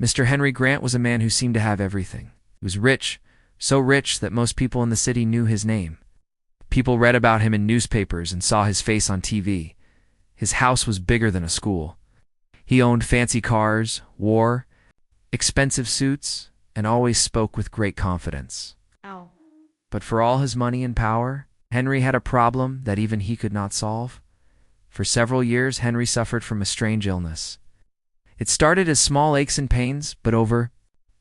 Mr. Henry Grant was a man who seemed to have everything. He was rich, so rich that most people in the city knew his name. People read about him in newspapers and saw his face on TV. His house was bigger than a school. He owned fancy cars, wore expensive suits, and always spoke with great confidence. Ow. But for all his money and power, Henry had a problem that even he could not solve. For several years, Henry suffered from a strange illness. It started as small aches and pains, but over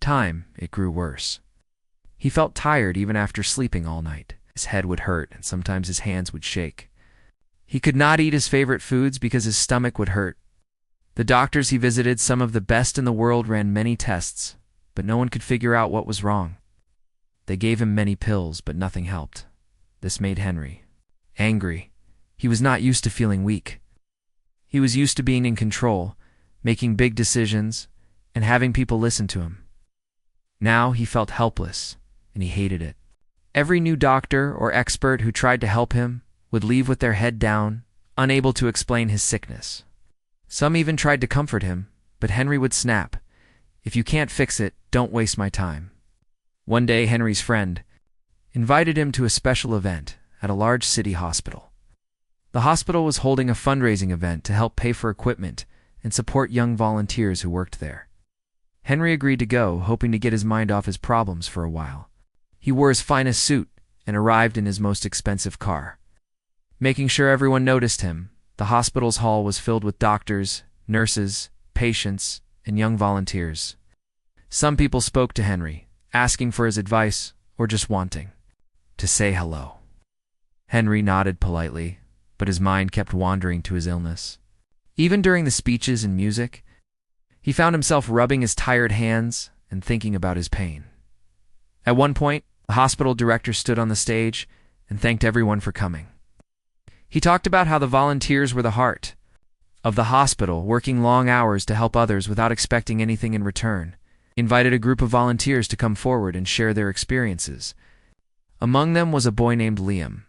time, it grew worse. He felt tired even after sleeping all night. His head would hurt, and sometimes his hands would shake. He could not eat his favorite foods because his stomach would hurt. The doctors he visited, some of the best in the world, ran many tests, but no one could figure out what was wrong. They gave him many pills, but nothing helped. This made Henry angry. He was not used to feeling weak. He was used to being in control, making big decisions, and having people listen to him. Now he felt helpless, and he hated it. Every new doctor or expert who tried to help him would leave with their head down, unable to explain his sickness. Some even tried to comfort him, but Henry would snap. "If you can't fix it, don't waste my time." One day, Henry's friend invited him to a special event at a large city hospital. The hospital was holding a fundraising event to help pay for equipment and support young volunteers who worked there. Henry agreed to go, hoping to get his mind off his problems for a while. He wore his finest suit and arrived in his most expensive car. Making sure everyone noticed him, the hospital's hall was filled with doctors, nurses, patients, and young volunteers. Some people spoke to Henry, asking for his advice or just wanting to say hello. Henry nodded politely, but his mind kept wandering to his illness. Even during the speeches and music, he found himself rubbing his tired hands and thinking about his pain. At one point, the hospital director stood on the stage and thanked everyone for coming. He talked about how the volunteers were the heart of the hospital, working long hours to help others without expecting anything in return. He invited a group of volunteers to come forward and share their experiences. Among them was a boy named Liam.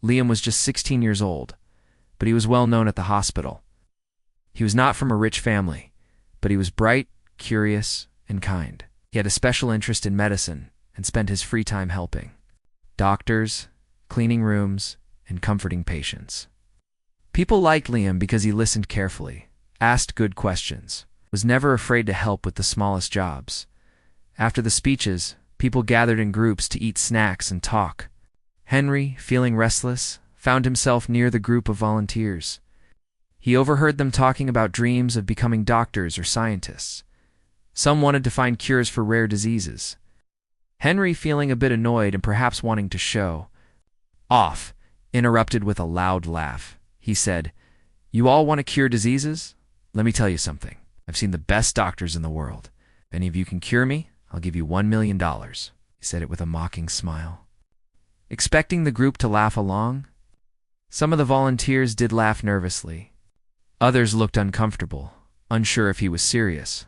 Liam was just 16 years old, but he was well known at the hospital. He was not from a rich family, but he was bright, curious, and kind. He had a special interest in medicine and spent his free time helping doctors, cleaning rooms, and comforting patients. People liked Liam because he listened carefully, asked good questions, was never afraid to help with the smallest jobs. After the speeches, people gathered in groups to eat snacks and talk. Henry, feeling restless, found himself near the group of volunteers. He overheard them talking about dreams of becoming doctors or scientists. Some wanted to find cures for rare diseases. Henry, feeling a bit annoyed and perhaps wanting to show off, interrupted with a loud laugh. He said, "You all want to cure diseases? Let me tell you something. I've seen the best doctors in the world. If any of you can cure me, I'll give you $1 million. He said it with a mocking smile. Expecting the group to laugh along, some of the volunteers did laugh nervously. Others looked uncomfortable, unsure if he was serious.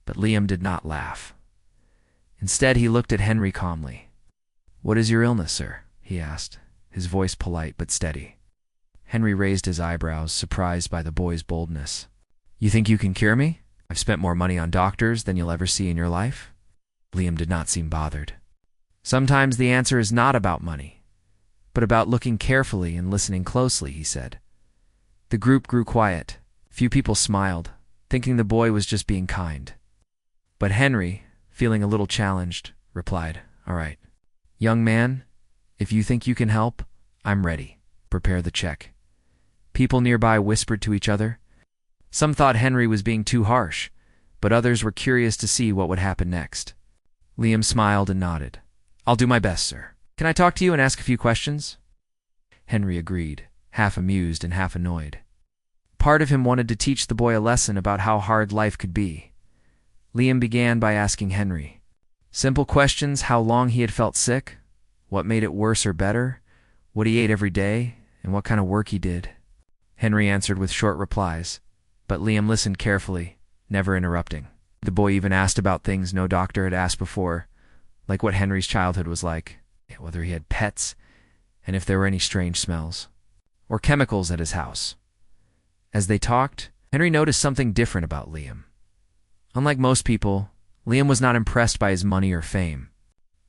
But Liam did not laugh. Instead, he looked at Henry calmly. "What is your illness, sir?" he asked, his voice polite but steady. Henry raised his eyebrows, surprised by the boy's boldness. "You think you can cure me? I've spent more money on doctors than you'll ever see in your life." Liam did not seem bothered. "Sometimes the answer is not about money, but about looking carefully and listening closely," he said. The group grew quiet. Few people smiled, thinking the boy was just being kind. But Henry, feeling a little challenged, replied, "All right. Young man, if you think you can help, I'm ready. Prepare the check." People nearby whispered to each other. Some thought Henry was being too harsh, but others were curious to see what would happen next. Liam smiled and nodded. "I'll do my best, sir. Can I talk to you and ask a few questions?" Henry agreed, half amused and half annoyed. Part of him wanted to teach the boy a lesson about how hard life could be. Liam began by asking Henry simple questions: how long he had felt sick, what made it worse or better, what he ate every day, and what kind of work he did. Henry answered with short replies, but Liam listened carefully, never interrupting. The boy even asked about things no doctor had asked before, like what Henry's childhood was like, whether he had pets, and if there were any strange smells, or chemicals at his house. As they talked, Henry noticed something different about Liam. Unlike most people, Liam was not impressed by his money or fame.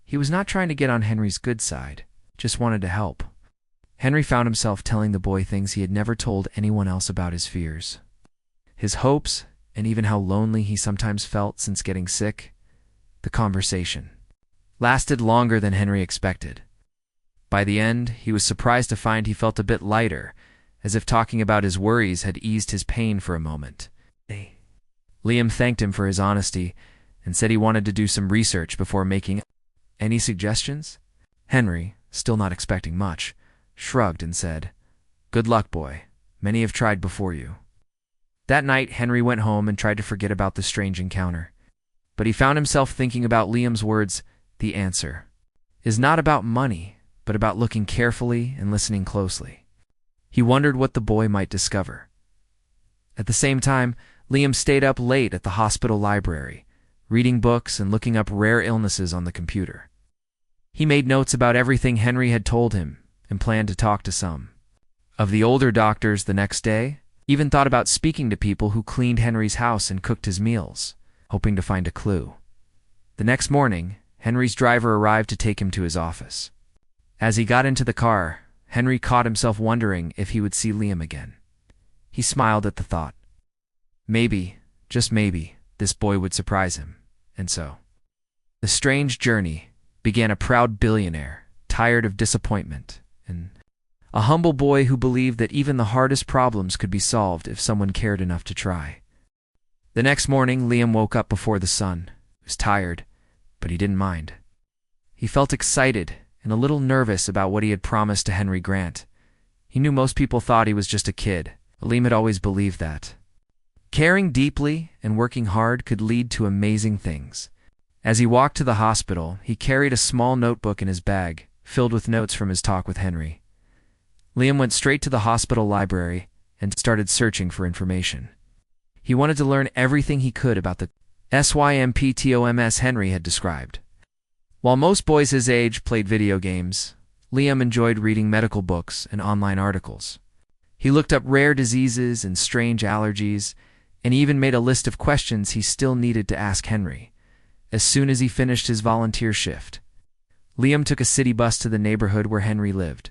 He was not trying to get on Henry's good side, just wanted to help. Henry found himself telling the boy things he had never told anyone else about: his fears, his hopes, and even how lonely he sometimes felt since getting sick. The conversation lasted longer than Henry expected. By the end, he was surprised to find he felt a bit lighter, as if talking about his worries had eased his pain for a moment. Liam thanked him for his honesty and said he wanted to do some research before making any suggestions. Henry, still not expecting much, shrugged and said, "Good luck, boy. Many have tried before you." That night, Henry went home and tried to forget about the strange encounter. But he found himself thinking about Liam's words: the answer is not about money, but about looking carefully and listening closely. He wondered what the boy might discover. At the same time, Liam stayed up late at the hospital library, reading books and looking up rare illnesses on the computer. He made notes about everything Henry had told him and planned to talk to some of the older doctors the next day, even thought about speaking to people who cleaned Henry's house and cooked his meals, hoping to find a clue. The next morning, Henry's driver arrived to take him to his office. As he got into the car, Henry caught himself wondering if he would see Liam again. He smiled at the thought. Maybe, just maybe, this boy would surprise him. And so, the strange journey began: a proud billionaire, tired of disappointment, and a humble boy who believed that even the hardest problems could be solved if someone cared enough to try. The next morning, Liam woke up before the sun. He was tired, but he didn't mind. He felt excited and a little nervous about what he had promised to Henry Grant. He knew most people thought he was just a kid. Liam had always believed that caring deeply and working hard could lead to amazing things. As he walked to the hospital, he carried a small notebook in his bag, filled with notes from his talk with Henry. Liam went straight to the hospital library and started searching for information. He wanted to learn everything he could about the SYMPTOMS Henry had described. While most boys his age played video games, Liam enjoyed reading medical books and online articles. He looked up rare diseases and strange allergies, and he even made a list of questions he still needed to ask Henry. As soon as he finished his volunteer shift, Liam took a city bus to the neighborhood where Henry lived.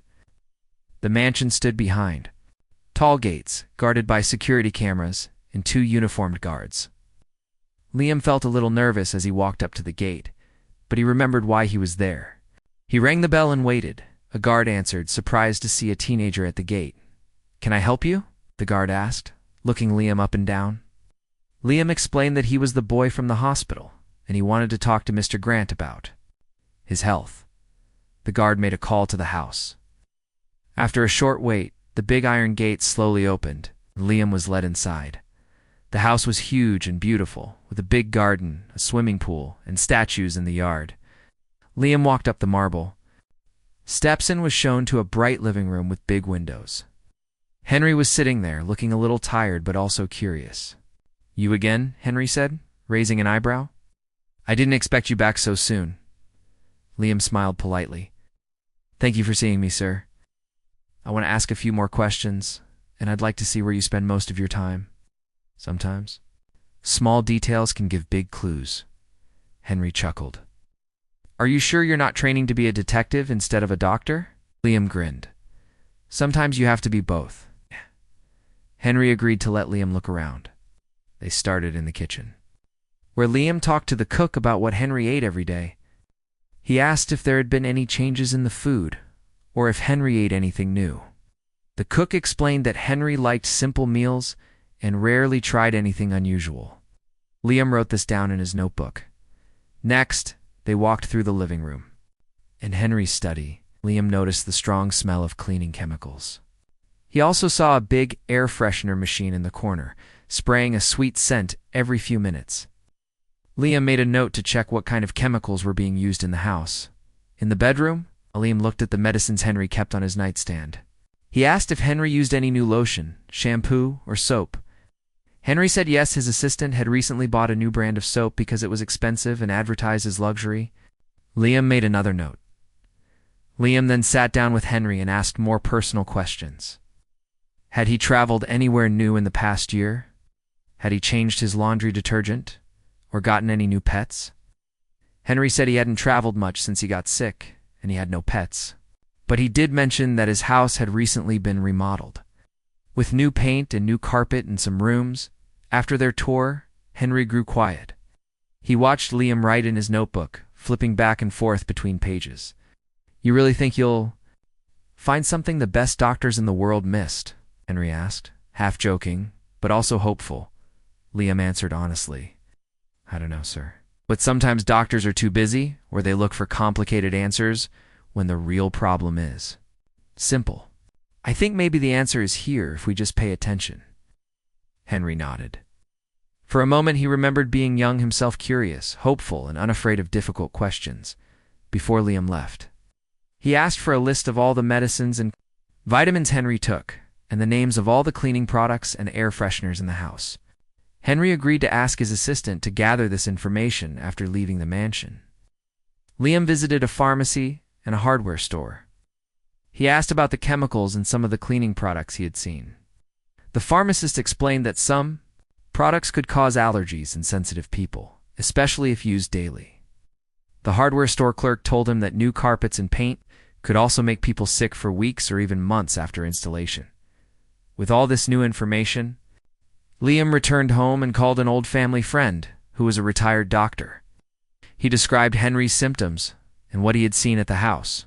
The mansion stood behind tall gates, guarded by security cameras and 2 uniformed guards. Liam felt a little nervous as he walked up to the gate, but he remembered why he was there. He rang the bell and waited. A guard answered, surprised to see a teenager at the gate. "Can I help you?" the guard asked, looking Liam up and down. Liam explained that he was the boy from the hospital, and he wanted to talk to Mr. Grant about his health. The guard made a call to the house. After a short wait, the big iron gate slowly opened, and Liam was led inside. The house was huge and beautiful, with a big garden, a swimming pool, and statues in the yard. Liam walked up the marble steps and was shown to a bright living room with big windows. Henry was sitting there, looking a little tired but also curious. "You again?" Henry said, raising an eyebrow. "I didn't expect you back so soon." Liam smiled politely. "Thank you for seeing me, sir. I want to ask a few more questions, and I'd like to see where you spend most of your time. Sometimes small details can give big clues." Henry chuckled. "Are you sure you're not training to be a detective instead of a doctor?" Liam grinned. "Sometimes you have to be both." Henry agreed to let Liam look around. They started in the kitchen, where Liam talked to the cook about what Henry ate every day. He asked if there had been any changes in the food, or if Henry ate anything new. The cook explained that Henry liked simple meals and rarely tried anything unusual. Liam wrote this down in his notebook. Next, they walked through the living room. In Henry's study, Liam noticed the strong smell of cleaning chemicals. He also saw a big air freshener machine in the corner, spraying a sweet scent every few minutes. Liam made a note to check what kind of chemicals were being used in the house. In the bedroom, Liam looked at the medicines Henry kept on his nightstand. He asked if Henry used any new lotion, shampoo, or soap. Henry said yes, his assistant had recently bought a new brand of soap because it was expensive and advertised as luxury. Liam made another note. Liam then sat down with Henry and asked more personal questions. Had he traveled anywhere new in the past year? Had he changed his laundry detergent? or gotten any new pets? Henry said he hadn't traveled much since he got sick, and he had no pets. But he did mention that his house had recently been remodeled. With new paint and new carpet in some rooms, after their tour, Henry grew quiet. He watched Liam write in his notebook, flipping back and forth between pages. "You really think you'll find something the best doctors in the world missed?" Henry asked, half joking, but also hopeful. Liam answered honestly, "I don't know, sir. But sometimes doctors are too busy, or they look for complicated answers when the real problem is simple. I think maybe the answer is here if we just pay attention." Henry nodded. For a moment he remembered being young himself, curious, hopeful, and unafraid of difficult questions, before Liam left. He asked for a list of all the medicines and vitamins Henry took, and the names of all the cleaning products and air fresheners in the house. Henry agreed to ask his assistant to gather this information after leaving the mansion. Liam visited a pharmacy and a hardware store. He asked about the chemicals in some of the cleaning products he had seen. The pharmacist explained that some products could cause allergies in sensitive people, especially if used daily. The hardware store clerk told him that new carpets and paint could also make people sick for weeks or even months after installation. With all this new information, Liam returned home and called an old family friend, who was a retired doctor. He described Henry's symptoms and what he had seen at the house.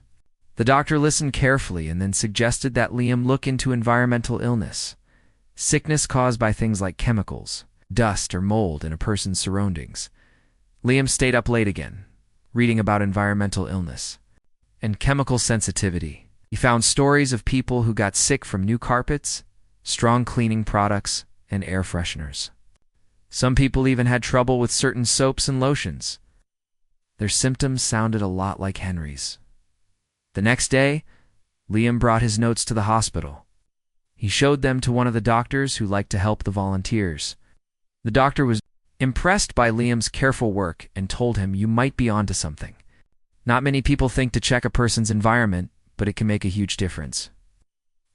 The doctor listened carefully and then suggested that Liam look into environmental illness, sickness caused by things like chemicals, dust, or mold in a person's surroundings. Liam stayed up late again, reading about environmental illness and chemical sensitivity. He found stories of people who got sick from new carpets, strong cleaning products, and air fresheners. Some people even had trouble with certain soaps and lotions. Their symptoms sounded a lot like Henry's. The next day, Liam brought his notes to the hospital. He showed them to one of the doctors who liked to help the volunteers. The doctor was impressed by Liam's careful work and told him, "You might be onto something. Not many people think to check a person's environment, but it can make a huge difference."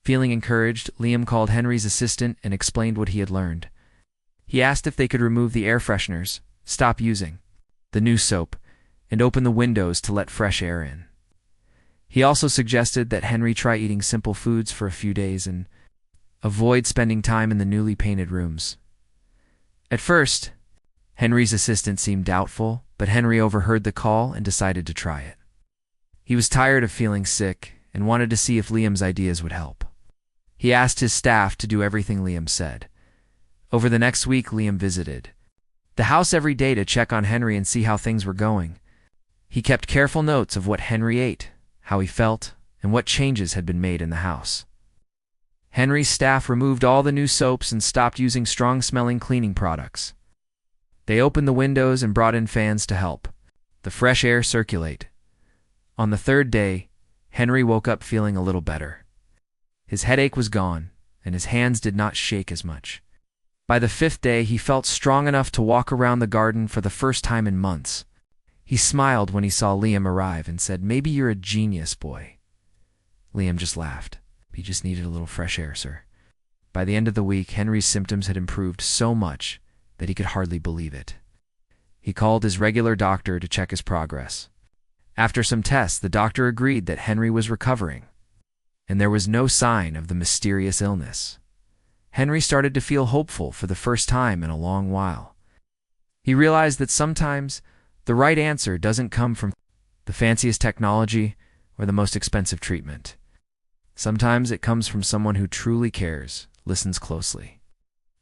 Feeling encouraged, Liam called Henry's assistant and explained what he had learned. He asked if they could remove the air fresheners, stop using the new soap, and open the windows to let fresh air in. He also suggested that Henry try eating simple foods for a few days and avoid spending time in the newly painted rooms. At first, Henry's assistant seemed doubtful, but Henry overheard the call and decided to try it. He was tired of feeling sick and wanted to see if Liam's ideas would help. He asked his staff to do everything Liam said. Over the next week, Liam visited the house every day to check on Henry and see how things were going. He kept careful notes of what Henry ate, how he felt, and what changes had been made in the house. Henry's staff removed all the new soaps and stopped using strong-smelling cleaning products. They opened the windows and brought in fans to help the fresh air circulate. On the third day, Henry woke up feeling a little better. His headache was gone, and his hands did not shake as much. By the fifth day, he felt strong enough to walk around the garden for the first time in months. He smiled when he saw Liam arrive and said, "Maybe you're a genius, boy." Liam just laughed. "He just needed a little fresh air, sir." By the end of the week, Henry's symptoms had improved so much that he could hardly believe it. He called his regular doctor to check his progress. After some tests, the doctor agreed that Henry was recovering, and there was no sign of the mysterious illness. Henry started to feel hopeful for the first time in a long while. He realized that sometimes the right answer doesn't come from the fanciest technology or the most expensive treatment. Sometimes it comes from someone who truly cares, listens closely,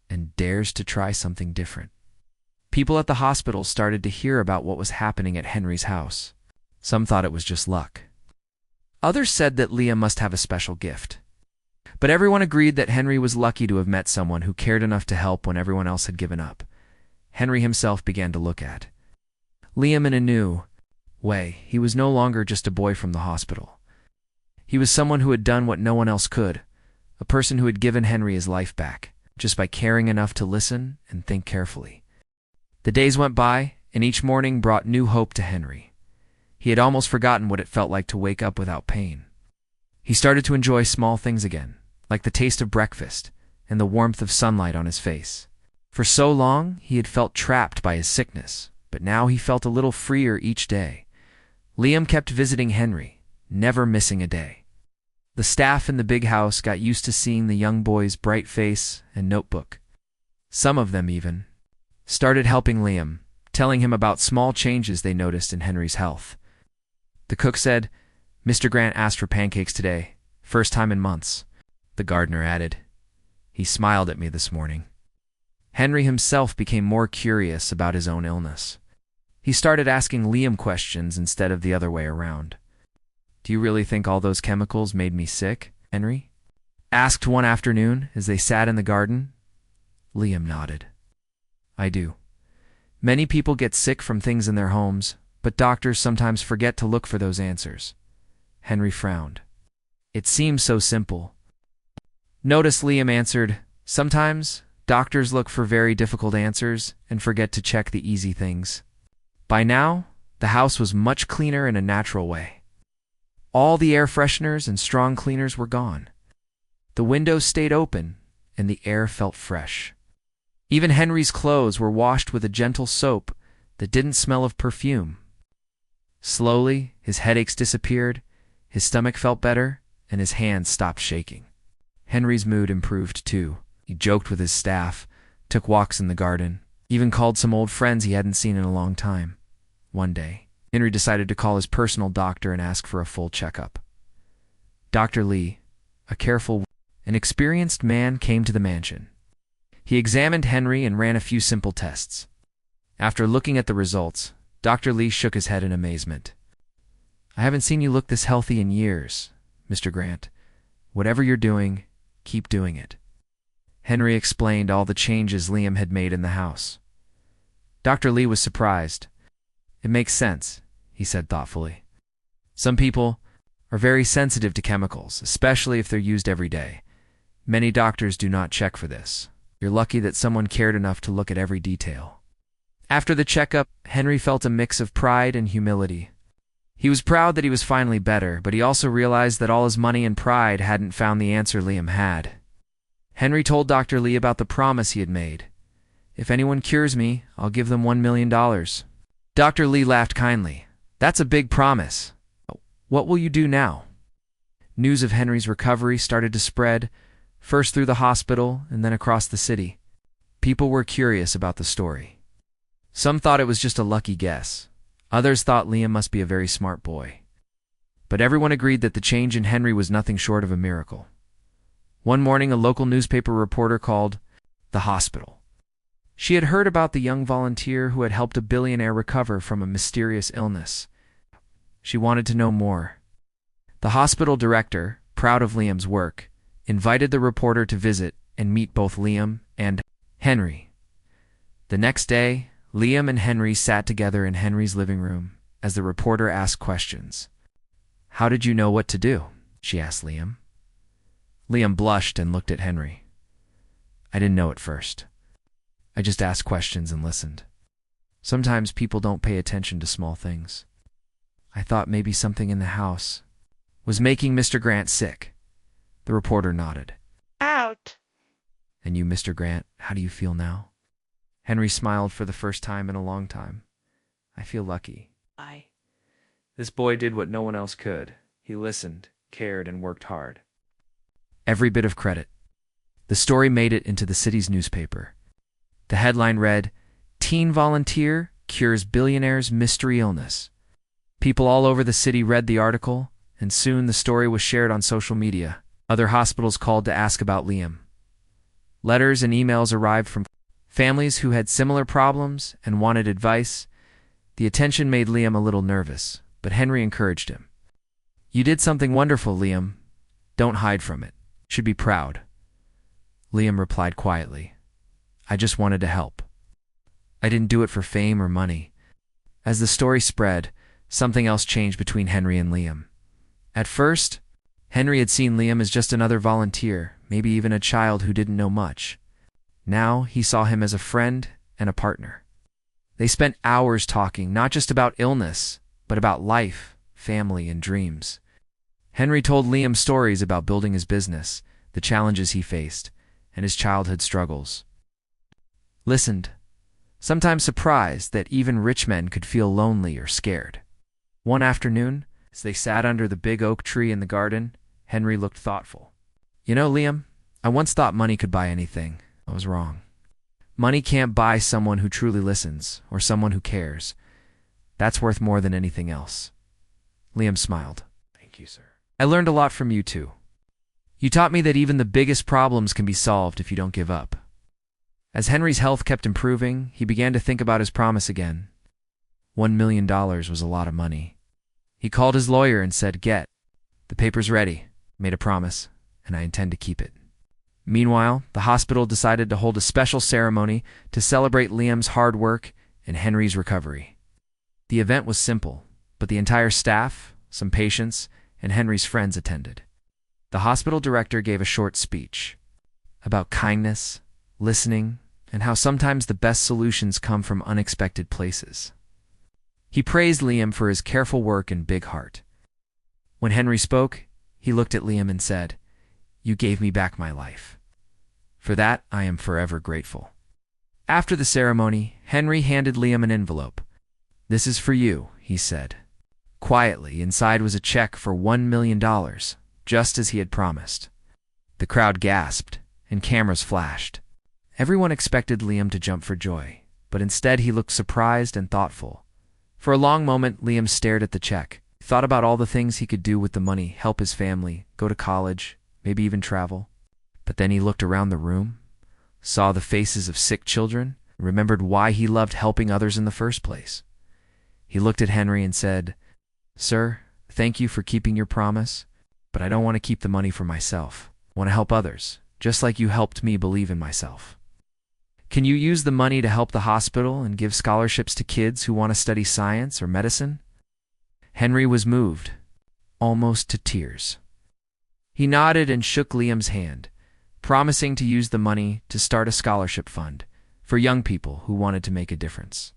and dares to try something different. People at the hospital started to hear about what was happening at Henry's house. Some thought it was just luck. Others said that Liam must have a special gift. But everyone agreed that Henry was lucky to have met someone who cared enough to help when everyone else had given up. Henry himself began to look at Liam in a new way. He was no longer just a boy from the hospital. He was someone who had done what no one else could, a person who had given Henry his life back, just by caring enough to listen and think carefully. The days went by, and each morning brought new hope to Henry. He had almost forgotten what it felt like to wake up without pain. He started to enjoy small things again, like the taste of breakfast and the warmth of sunlight on his face. For so long, he had felt trapped by his sickness, but now he felt a little freer each day. Liam kept visiting Henry, never missing a day. The staff in the big house got used to seeing the young boy's bright face and notebook. Some of them even started helping Liam, telling him about small changes they noticed in Henry's health. The cook said, "Mr. Grant asked for pancakes today, first time in months." The gardener added, "He smiled at me this morning." Henry himself became more curious about his own illness. He started asking Liam questions instead of the other way around. "Do you really think all those chemicals made me sick, Henry?" asked one afternoon as they sat in the garden. Liam nodded. "I do. Many people get sick from things in their homes, but doctors sometimes forget to look for those answers." Henry frowned. It seemed so simple. "Notice," Liam answered, "sometimes doctors look for very difficult answers and forget to check the easy things." By now, the house was much cleaner in a natural way. All the air fresheners and strong cleaners were gone. The windows stayed open, and the air felt fresh. Even Henry's clothes were washed with a gentle soap that didn't smell of perfume. Slowly, his headaches disappeared, his stomach felt better, and his hands stopped shaking. Henry's mood improved too. He joked with his staff, took walks in the garden, even called some old friends he hadn't seen in a long time. One day, Henry decided to call his personal doctor and ask for a full checkup. Dr. Lee, a careful and experienced man, came to the mansion. He examined Henry and ran a few simple tests. After looking at the results, Dr. Lee shook his head in amazement. "I haven't seen you look this healthy in years, Mr. Grant. Whatever you're doing, keep doing it." Henry explained all the changes Liam had made in the house. Dr. Lee was surprised. "It makes sense," he said thoughtfully. "Some people are very sensitive to chemicals, especially if they're used every day. Many doctors do not check for this. You're lucky that someone cared enough to look at every detail." After the checkup, Henry felt a mix of pride and humility. He was proud that he was finally better, but he also realized that all his money and pride hadn't found the answer Liam had. Henry told Dr. Lee about the promise he had made. "If anyone cures me, I'll give them $1 million. Dr. Lee laughed kindly. "That's a big promise. What will you do now?" News of Henry's recovery started to spread, first through the hospital and then across the city. People were curious about the story. Some thought it was just a lucky guess. Others thought Liam must be a very smart boy. But everyone agreed that the change in Henry was nothing short of a miracle. One morning, a local newspaper reporter called the hospital. She had heard about the young volunteer who had helped a billionaire recover from a mysterious illness. She wanted to know more. The hospital director, proud of Liam's work, invited the reporter to visit and meet both Liam and Henry. The next day, Liam and Henry sat together in Henry's living room as the reporter asked questions. "How did you know what to do?" she asked Liam. Liam blushed and looked at Henry. "I didn't know at first. I just asked questions and listened. Sometimes people don't pay attention to small things. I thought maybe something in the house was making Mr. Grant sick." The reporter nodded. Out. "And you, Mr. Grant, how do you feel now?" Henry smiled for the first time in a long time. "I feel lucky. This boy did what no one else could. He listened, cared, and worked hard." Every bit of credit. The story made it into the city's newspaper. The headline read, "Teen Volunteer Cures Billionaire's Mystery Illness." People all over the city read the article, and soon the story was shared on social media. Other hospitals called to ask about Liam. Letters and emails arrived from families who had similar problems and wanted advice. The attention made Liam a little nervous, but Henry encouraged him. "You did something wonderful, Liam. Don't hide from it. You should be proud." Liam replied quietly, "I just wanted to help. I didn't do it for fame or money." As the story spread, something else changed between Henry and Liam. At first, Henry had seen Liam as just another volunteer, maybe even a child who didn't know much. Now he saw him as a friend and a partner. They spent hours talking, not just about illness, but about life, family, and dreams. Henry told Liam stories about building his business, the challenges he faced, and his childhood struggles. listened, sometimes surprised that even rich men could feel lonely or scared. One afternoon, as they sat under the big oak tree in the garden, Henry looked thoughtful. "You know, Liam, I once thought money could buy anything. I was wrong. Money can't buy someone who truly listens, or someone who cares. That's worth more than anything else." Liam smiled. "Thank you, sir. I learned a lot from you, too. You taught me that even the biggest problems can be solved if you don't give up." As Henry's health kept improving, he began to think about his promise again. $1 million was a lot of money. He called his lawyer and said, "The paper's ready. Made a promise, and I intend to keep it." Meanwhile, the hospital decided to hold a special ceremony to celebrate Liam's hard work and Henry's recovery. The event was simple, but the entire staff, some patients, and Henry's friends attended. The hospital director gave a short speech about kindness, listening, and how sometimes the best solutions come from unexpected places. He praised Liam for his careful work and big heart. When Henry spoke, he looked at Liam and said, "You gave me back my life. For that, I am forever grateful." After the ceremony, Henry handed Liam an envelope. "This is for you," he said. Quietly, inside was a check for $1 million, just as he had promised. The crowd gasped, and cameras flashed. Everyone expected Liam to jump for joy, but instead he looked surprised and thoughtful. For a long moment, Liam stared at the check, thought about all the things he could do with the money, help his family, go to college, maybe even travel. But then he looked around the room, saw the faces of sick children, and remembered why he loved helping others in the first place. He looked at Henry and said, "Sir, thank you for keeping your promise, but I don't want to keep the money for myself. I want to help others, just like you helped me believe in myself. Can you use the money to help the hospital and give scholarships to kids who want to study science or medicine?" Henry was moved, almost to tears. He nodded and shook Liam's hand, promising to use the money to start a scholarship fund for young people who wanted to make a difference.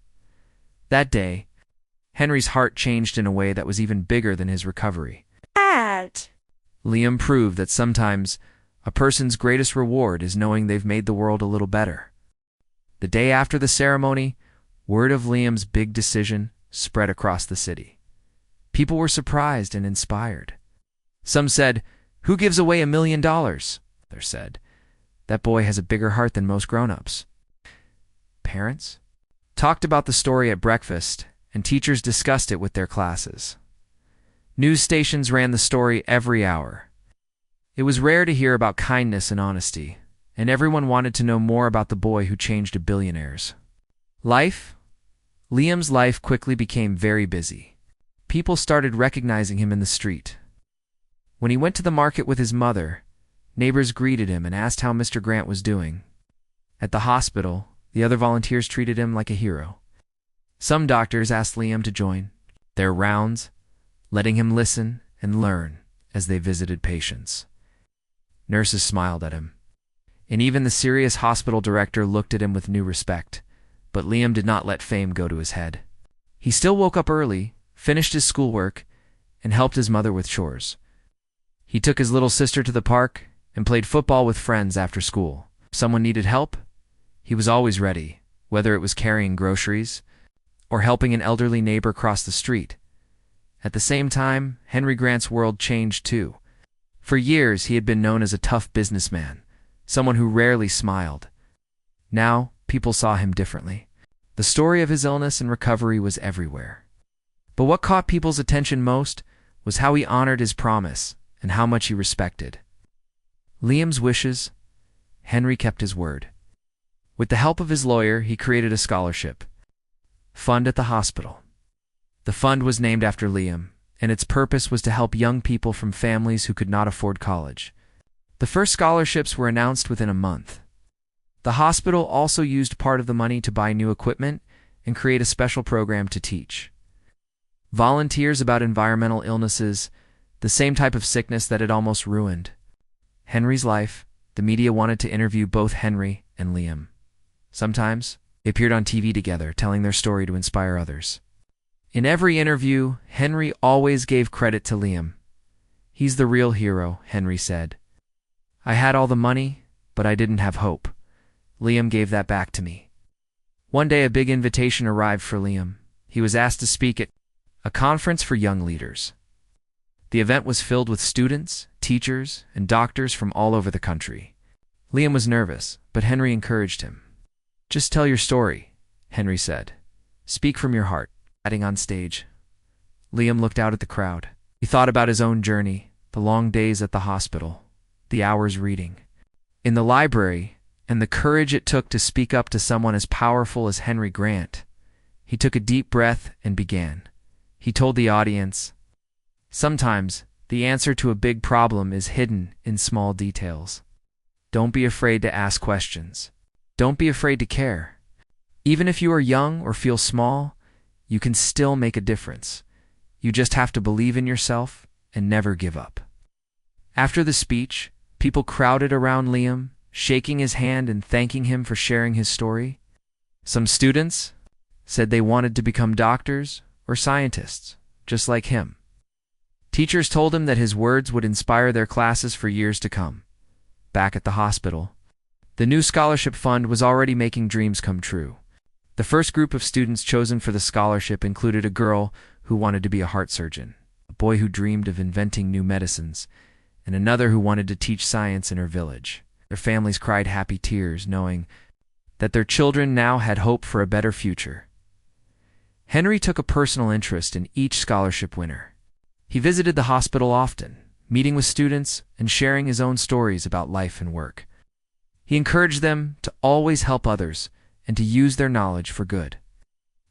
That day, Henry's heart changed in a way that was even bigger than his recovery. Liam proved that sometimes a person's greatest reward is knowing they've made the world a little better. The day after the ceremony, word of Liam's big decision spread across the city. People were surprised and inspired. Some said, "Who gives away $1 million?" Others said, "That boy has a bigger heart than most grown-ups." Parents talked about the story at breakfast, and teachers discussed it with their classes. News stations ran the story every hour. It was rare to hear about kindness and honesty, and everyone wanted to know more about the boy who changed a billionaire's life. Liam's life quickly became very busy. People started recognizing him in the street. When he went to the market with his mother, neighbors greeted him and asked how Mr. Grant was doing. At the hospital, the other volunteers treated him like a hero. Some doctors asked Liam to join their rounds, letting him listen and learn as they visited patients. Nurses smiled at him, and even the serious hospital director looked at him with new respect. But Liam did not let fame go to his head. He still woke up early, finished his schoolwork, and helped his mother with chores. He took his little sister to the park and played football with friends after school. If someone needed help, he was always ready, whether it was carrying groceries or helping an elderly neighbor cross the street. At the same time, Henry Grant's world changed too. For years, he had been known as a tough businessman, someone who rarely smiled. Now, people saw him differently. The story of his illness and recovery was everywhere. But what caught people's attention most was how he honored his promise and how much he respected Liam's wishes. Henry kept his word. With the help of his lawyer, he created a scholarship fund at the hospital. The fund was named after Liam, and its purpose was to help young people from families who could not afford college. The first scholarships were announced within a month. The hospital also used part of the money to buy new equipment and create a special program to teach volunteers about environmental illnesses, the same type of sickness that had almost ruined Henry's life. The media wanted to interview both Henry and Liam. Sometimes, they appeared on TV together, telling their story to inspire others. In every interview, Henry always gave credit to Liam. "He's the real hero," Henry said. "I had all the money, but I didn't have hope. Liam gave that back to me." One day, a big invitation arrived for Liam. He was asked to speak at a conference for young leaders. The event was filled with students, teachers, and doctors from all over the country. Liam was nervous, but Henry encouraged him. "Just tell your story," Henry said. "Speak from your heart." Adding on stage, Liam looked out at the crowd. He thought about his own journey, the long days at the hospital, the hours reading in the library, and the courage it took to speak up to someone as powerful as Henry Grant. He took a deep breath and began. He told the audience, "Sometimes the answer to a big problem is hidden in small details. Don't be afraid to ask questions. Don't be afraid to care. Even if you are young or feel small, you can still make a difference. You just have to believe in yourself and never give up." After the speech, people crowded around Liam, shaking his hand and thanking him for sharing his story. Some students said they wanted to become doctors or scientists, just like him. Teachers told him that his words would inspire their classes for years to come. Back at the hospital, the new scholarship fund was already making dreams come true. The first group of students chosen for the scholarship included a girl who wanted to be a heart surgeon, a boy who dreamed of inventing new medicines, and another who wanted to teach science in her village. Their families cried happy tears, knowing that their children now had hope for a better future. Henry took a personal interest in each scholarship winner. He visited the hospital often, meeting with students and sharing his own stories about life and work. He encouraged them to always help others and to use their knowledge for good.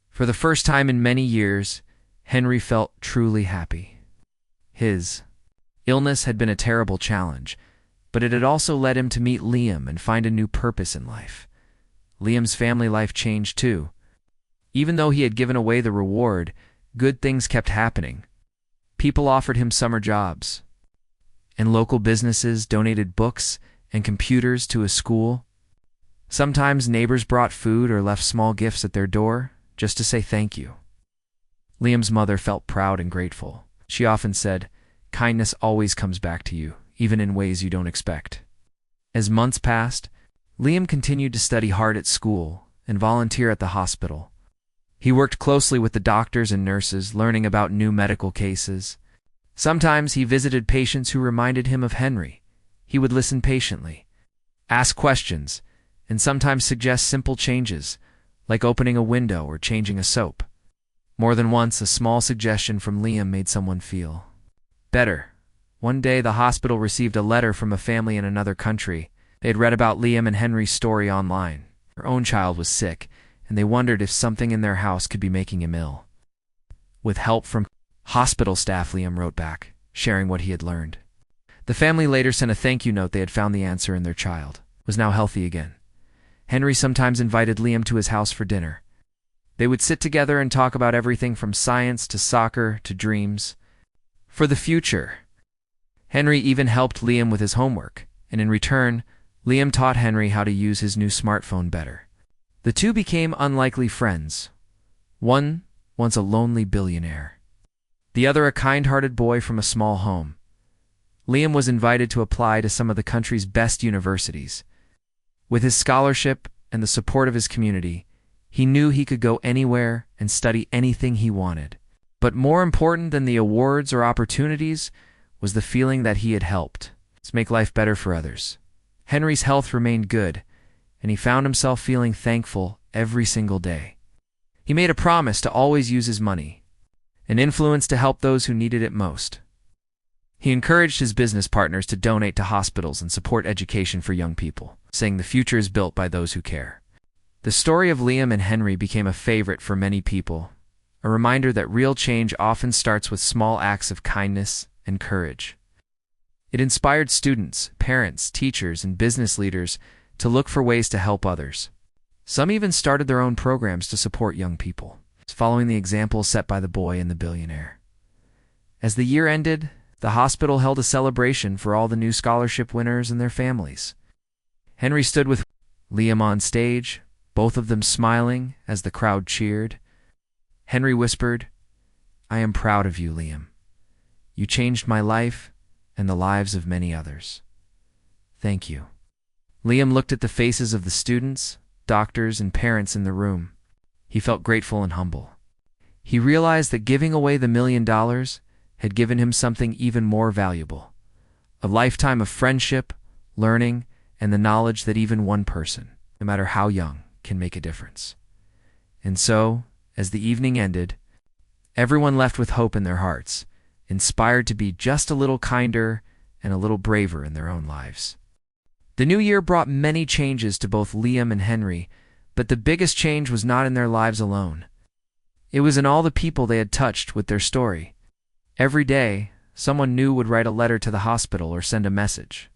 For the first time in many years, Henry felt truly happy. His illness had been a terrible challenge, but it had also led him to meet Liam and find a new purpose in life. Liam's family life changed too. Even though he had given away the reward, good things kept happening. People offered him summer jobs, and local businesses donated books and computers to his school. Sometimes neighbors brought food or left small gifts at their door just to say thank you. Liam's mother felt proud and grateful. She often said, "Kindness always comes back to you, even in ways you don't expect." As months passed, Liam continued to study hard at school and volunteer at the hospital. He worked closely with the doctors and nurses, learning about new medical cases. Sometimes he visited patients who reminded him of Henry. He would listen patiently, ask questions, and sometimes suggest simple changes, like opening a window or changing a soap. More than once, a small suggestion from Liam made someone feel better. One day, the hospital received a letter from a family in another country. They had read about Liam and Henry's story online. Their own child was sick, and they wondered if something in their house could be making him ill. With help from hospital staff, Liam wrote back, sharing what he had learned. The family later sent a thank you note. They had found the answer, and their child was now healthy again. Henry sometimes invited Liam to his house for dinner. They would sit together and talk about everything from science to soccer to dreams for the future. Henry even helped Liam with his homework, and in return, Liam taught Henry how to use his new smartphone better. The two became unlikely friends. One once a lonely billionaire, the other a kind-hearted boy from a small home. Liam was invited to apply to some of the country's best universities. With his scholarship and the support of his community, he knew he could go anywhere and study anything he wanted. But more important than the awards or opportunities was the feeling that he had helped to make life better for others. Henry's health remained good, and he found himself feeling thankful every single day. He made a promise to always use his money, an influence to help those who needed it most. He encouraged his business partners to donate to hospitals and support education for young people, saying the future is built by those who care. The story of Liam and Henry became a favorite for many people, a reminder that real change often starts with small acts of kindness and courage. It inspired students, parents, teachers, and business leaders to look for ways to help others. Some even started their own programs to support young people, following the example set by the boy and the billionaire. As the year ended, the hospital held a celebration for all the new scholarship winners and their families. Henry stood with Liam on stage, both of them smiling as the crowd cheered. Henry whispered, "I am proud of you, Liam. You changed my life and the lives of many others. Thank you." Liam looked at the faces of the students, doctors, and parents in the room. He felt grateful and humble. He realized that giving away the $1 million had given him something even more valuable: a lifetime of friendship, learning, and the knowledge that even one person, no matter how young, can make a difference. And so, as the evening ended, everyone left with hope in their hearts, inspired to be just a little kinder and a little braver in their own lives. The new year brought many changes to both Liam and Henry, but the biggest change was not in their lives alone. It was in all the people they had touched with their story. Every day, someone new would write a letter to the hospital or send a message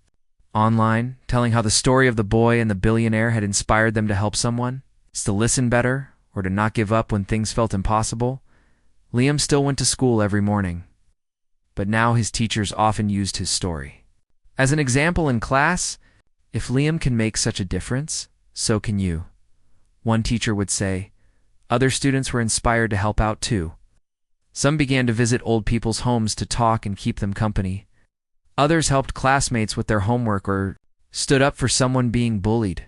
online, telling how the story of the boy and the billionaire had inspired them to help someone, to listen better, or to not give up when things felt impossible. Liam still went to school every morning, but now his teachers often used his story as an example in class. "If Liam can make such a difference, so can you," one teacher would say. Other students were inspired to help out too. Some began to visit old people's homes to talk and keep them company. Others helped classmates with their homework or stood up for someone being bullied.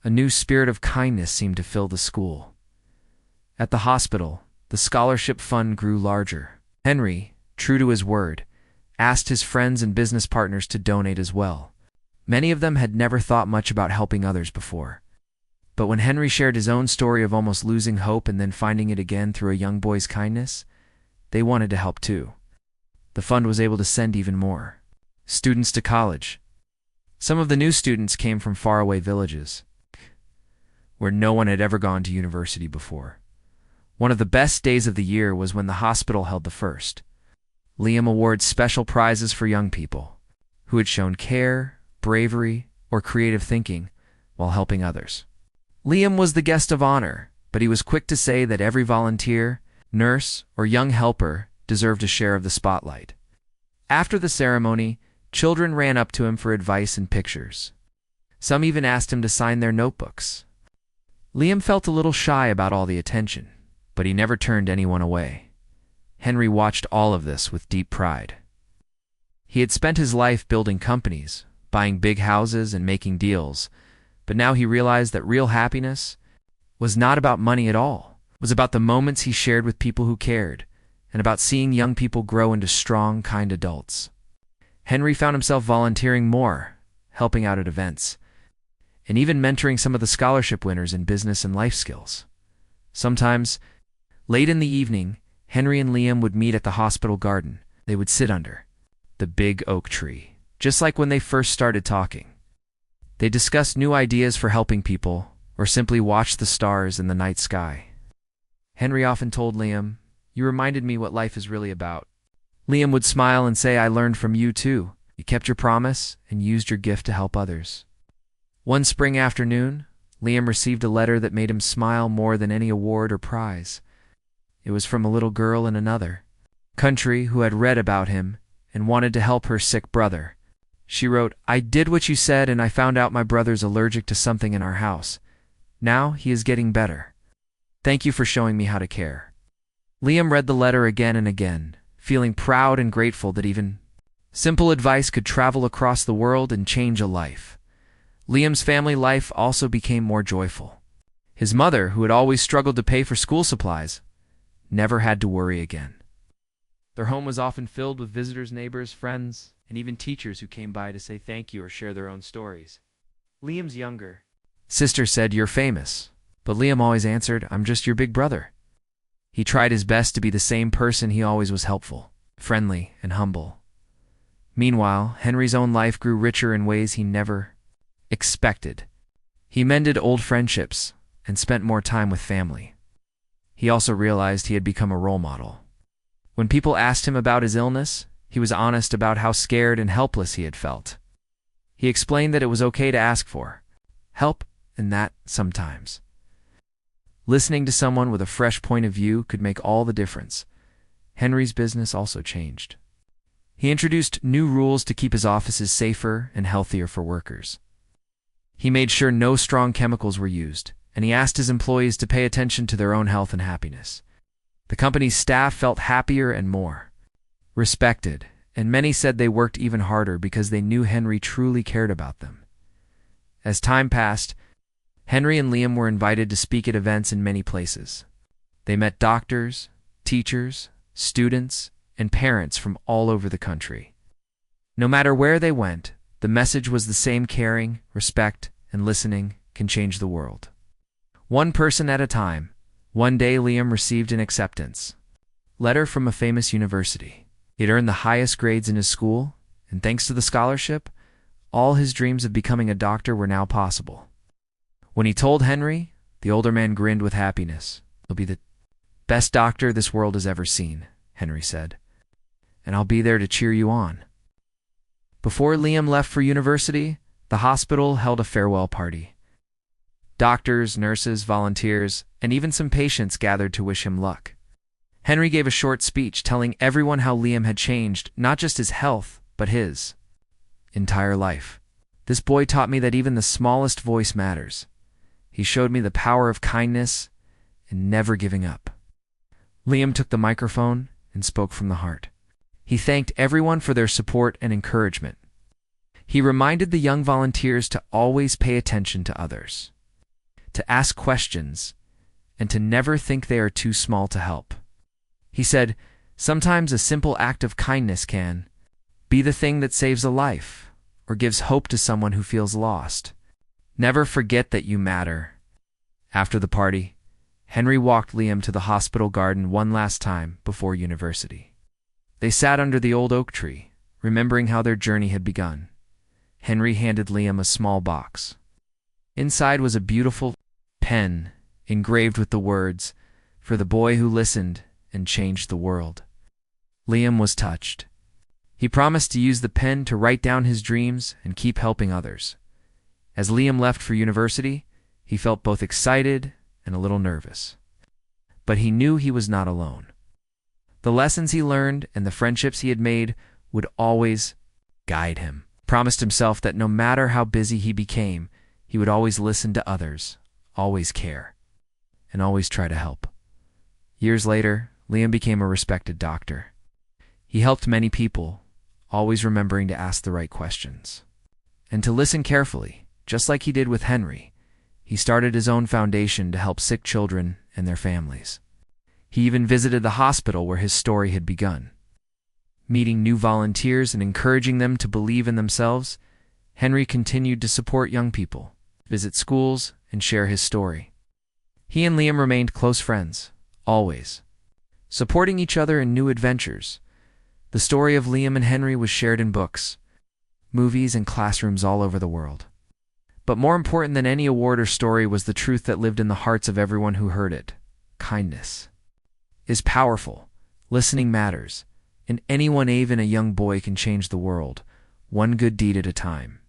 A new spirit of kindness seemed to fill the school. At the hospital, the scholarship fund grew larger. Henry, true to his word, asked his friends and business partners to donate as well. Many of them had never thought much about helping others before. But when Henry shared his own story of almost losing hope and then finding it again through a young boy's kindness, they wanted to help too. The fund was able to send even more students to college. Some of the new students came from faraway villages, where no one had ever gone to university before. One of the best days of the year was when the hospital held the first Liam Awards special prizes for young people who had shown care, bravery, or creative thinking while helping others. Liam was the guest of honor, but he was quick to say that every volunteer, nurse, or young helper deserved a share of the spotlight. After the ceremony, children ran up to him for advice and pictures. Some even asked him to sign their notebooks. Liam felt a little shy about all the attention, but he never turned anyone away. Henry watched all of this with deep pride. He had spent his life building companies, buying big houses and making deals, but now he realized that real happiness was not about money at all. It was about the moments he shared with people who cared, and about seeing young people grow into strong, kind adults. Henry found himself volunteering more, helping out at events, and even mentoring some of the scholarship winners in business and life skills. Sometimes, late in the evening, Henry and Liam would meet at the hospital garden. They would sit under the big oak tree, just like when they first started talking. They discussed new ideas for helping people, or simply watched the stars in the night sky. Henry often told Liam, "You reminded me what life is really about." Liam would smile and say, "I learned from you too. You kept your promise and used your gift to help others." One spring afternoon, Liam received a letter that made him smile more than any award or prize. It was from a little girl in another country who had read about him and wanted to help her sick brother. She wrote, "I did what you said and I found out my brother's allergic to something in our house. Now he is getting better. Thank you for showing me how to care." Liam read the letter again and again, feeling proud and grateful that even simple advice could travel across the world and change a life. Liam's family life also became more joyful. His mother, who had always struggled to pay for school supplies, never had to worry again. Their home was often filled with visitors, neighbors, friends, and even teachers who came by to say thank you or share their own stories. Liam's younger sister said, "You're famous," but Liam always answered, "I'm just your big brother." He tried his best to be the same person. He always was helpful, friendly, and humble. Meanwhile, Henry's own life grew richer in ways he never expected. He mended old friendships and spent more time with family. He also realized he had become a role model. When people asked him about his illness, he was honest about how scared and helpless he had felt. He explained that it was okay to ask for help, and that, sometimes, listening to someone with a fresh point of view could make all the difference. Henry's business also changed. He introduced new rules to keep his offices safer and healthier for workers. He made sure no strong chemicals were used, and he asked his employees to pay attention to their own health and happiness. The company's staff felt happier and more respected, and many said they worked even harder because they knew Henry truly cared about them. As time passed, Henry and Liam were invited to speak at events in many places. They met doctors, teachers, students, and parents from all over the country. No matter where they went, the message was the same: caring, respect, and listening can change the world. One person at a time. One day Liam received an acceptance letter from a famous university. He'd earned the highest grades in his school, and thanks to the scholarship, all his dreams of becoming a doctor were now possible. When he told Henry, the older man grinned with happiness. "He'll be the best doctor this world has ever seen," Henry said, "and I'll be there to cheer you on." Before Liam left for university, the hospital held a farewell party. Doctors, nurses, volunteers, and even some patients gathered to wish him luck. Henry gave a short speech telling everyone how Liam had changed not just his health, but his entire life. "This boy taught me that even the smallest voice matters. He showed me the power of kindness and never giving up." Liam took the microphone and spoke from the heart. He thanked everyone for their support and encouragement. He reminded the young volunteers to always pay attention to others, to ask questions, and to never think they are too small to help. He said, "Sometimes a simple act of kindness can be the thing that saves a life or gives hope to someone who feels lost. Never forget that you matter." After the party, Henry walked Liam to the hospital garden one last time before university. They sat under the old oak tree, remembering how their journey had begun. Henry handed Liam a small box. Inside was a beautiful pen engraved with the words, "For the boy who listened and changed the world." Liam was touched. He promised to use the pen to write down his dreams and keep helping others. As Liam left for university, he felt both excited and a little nervous. But he knew he was not alone. The lessons he learned and the friendships he had made would always guide him. He promised himself that no matter how busy he became, he would always listen to others, always care, and always try to help. Years later, Liam became a respected doctor. He helped many people, always remembering to ask the right questions and to listen carefully, just like he did with Henry. He started his own foundation to help sick children and their families. He even visited the hospital where his story had begun. Meeting new volunteers and encouraging them to believe in themselves, Henry continued to support young people, visit schools, and share his story. He and Liam remained close friends, always supporting each other in new adventures. The story of Liam and Henry was shared in books, movies, and classrooms all over the world. But more important than any award or story was the truth that lived in the hearts of everyone who heard it. Kindness is powerful, listening matters, and anyone, even a young boy, can change the world, one good deed at a time.